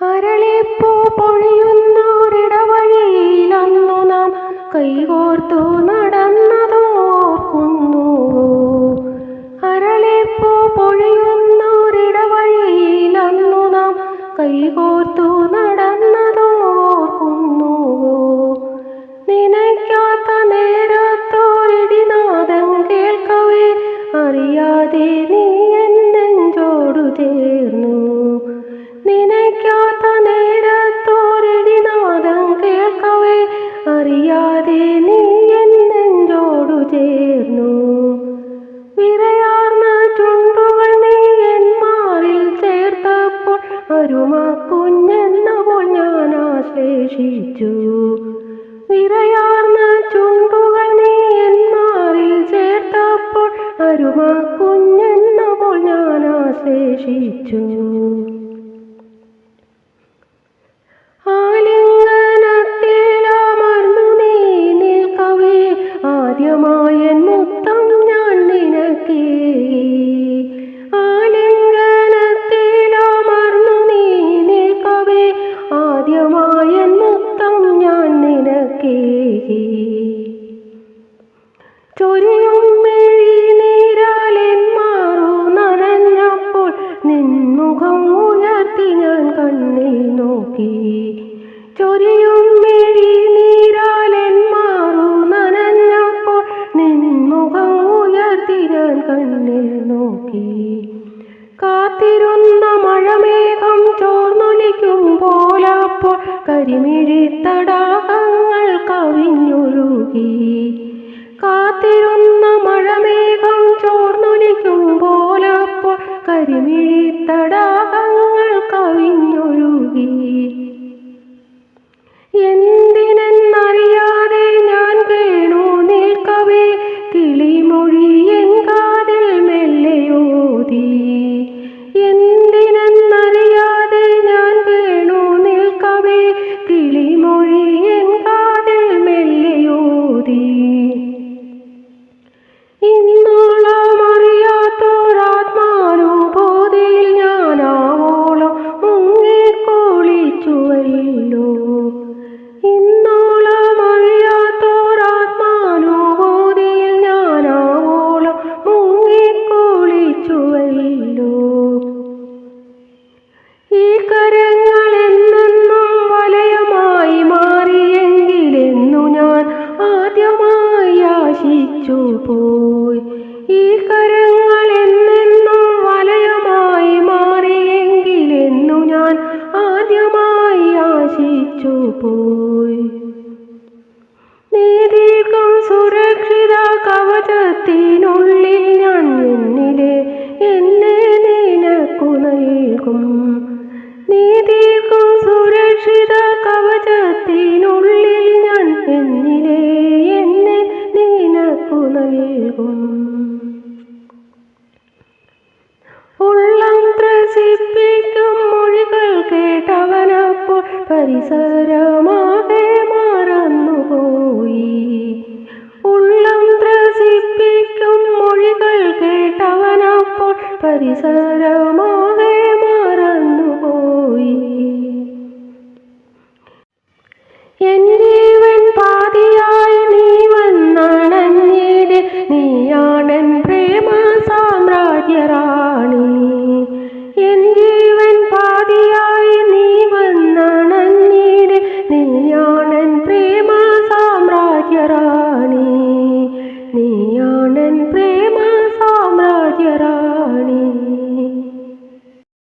അരളിപ്പൂ പൊഴിയുന്നൊരിടവഴിയിലന്നു നാം കൈകോർത്തു നടന്നതോർക്കുന്നുവോ? അരളിപ്പൂ പൊഴിയുന്നൊരിടവഴിയിലന്നു നാം കൈകോർത്തു നടന്നതോർക്കുന്നുവോ? നനയ്ക്കാത്ത നേരത്തൊരിടിനാദം കേൾക്കവേ അറിയാതെ നീ എൻ നെഞ്ചോടു ചേർന്നു. നനയ്ക്കാത്ത നേരത്തൊരിടിനാദം കേൾക്കവേ അറിയാതെ നീ എൻ നെഞ്ചോടു ചേർന്നു. വിരയാർന്ന ചുണ്ടുകൾ നീ എൻ മാറിൽ ചേർത്തപ്പോൾ അരുമക്കുഞ്ഞെന്നപ്പോൾ ഞാൻ ആശ്ലേഷിച്ചു. വിരയാർന്ന ചുണ്ടുകൾ നീ എൻ മാറിൽ ചേർത്തപ്പോൾ അരുമക്കുഞ്ഞെന്നപ്പോൾ ഞാൻ ആശ്ലേഷിച്ചു. ആലിംഗനത്തിലമർന്നു നീ നിൽക്കവേ ആദ്യമായൻ മുത്തം ഞാൻ നിനക്കേകി. ആലിംഗനത്തിലമർന്നു നീ നിൽക്കവേ ആദ്യമായൻ മുത്തം ഞാൻ നിനക്കേകി. ചൊരിയും മിഴിനീരാലെൻ മാറു നനഞ്ഞപ്പോൾ നിൻമുഖം ഉയർത്തി ഞാൻ കണ്ണിൽ നോക്കി. ചൊരിയും മിഴിനീരാലെൻ മാറു നനഞ്ഞപ്പോൾ നിൻമുഖം ഉയർത്തി ഞാൻ കണ്ണിൽ നോക്കി. കാത്തിരുന്ന മഴമേഘം ചോർന്നൊലിക്കുമ്പോൾ അപ്പോൾ കരിമിഴി തടാകങ്ങൾ കവിഞ്ഞൊഴുകി. കാത്തിരുന്ന മഴമേഘം ചോർന്നൊലിക്കുമ്പോൾ അപ്പോൾ കരിമിഴി തടാകങ്ങൾ കവിഞ്ഞൊഴുകി. എന്തിനെന്നറിയാതെ ഞാൻ കേണു നിൽക്കവേ കിളിമൊഴി എൻ കാതിൽ മെല്ലെയോതി. എന്തിനെന്നറിയാതെ ഞാൻ കേണു നിൽക്കവേ കിളിമൊഴി എൻ കാതിൽ മെല്ലെയോതി. ഇന്നോളം അറിയാത്തൊരാത്മാനുഭൂതിയിൽ ഞാനാവോളം മുങ്ങിക്കുളിച്ചുവല്ലോ. ഇന്നോളം അറിയാത്തൊരാത്മാനുഭൂതിയിൽ ഞാനാവോളം മുങ്ങിക്കുളിച്ചുവല്ലോ. ഈ കരങ്ങൾ എന്നെന്നും വലയമായി മാറിയെങ്കിലെന്നു ഞാൻ ആദ്യമായി ആശിച്ചു പോയി. ഈ കരങ്ങൾ എന്നെന്നും വലയമായി മാറിയെങ്കിലെന്നു ഞാൻ ആദ്യമായി ആശിച്ചു പോയി. നീതിക്കും സുരക്ഷിത കവചത്തിനുള്ളിൽ ഞാൻ എന്നിലെ എന്നെ നിനക്കു നൽകും. നീതിക്കും സുരക്ഷിത കവചത്തിനുള്ളിൽ ഞാൻ എന്നിലെ എന്നെ നിനക്കു നൽകും. ഉള്ളം ത്രസിപ്പിക്കും മൊഴികൾ കേട്ടവനപ്പോൾ പരിസരമാകെ മറന്നുപോയി. ഉള്ളം ത്രസിപ്പിക്കും മൊഴികൾ കേട്ടവനപ്പോൾ പരിസരമാകെ മറന്നുപോയി. എൻ ജീവൻ പാതിയായി നീ വന്നണഞ്ഞിടെ നീയാണെൻ പ്രേമ സാമ്രാജ്യറാണി. എൻ ജീവൻ പാതിയായി നീ വന്നണഞ്ഞിടെ നീയാണെൻ പ്രേമ സാമ്രാജ്യറാണി.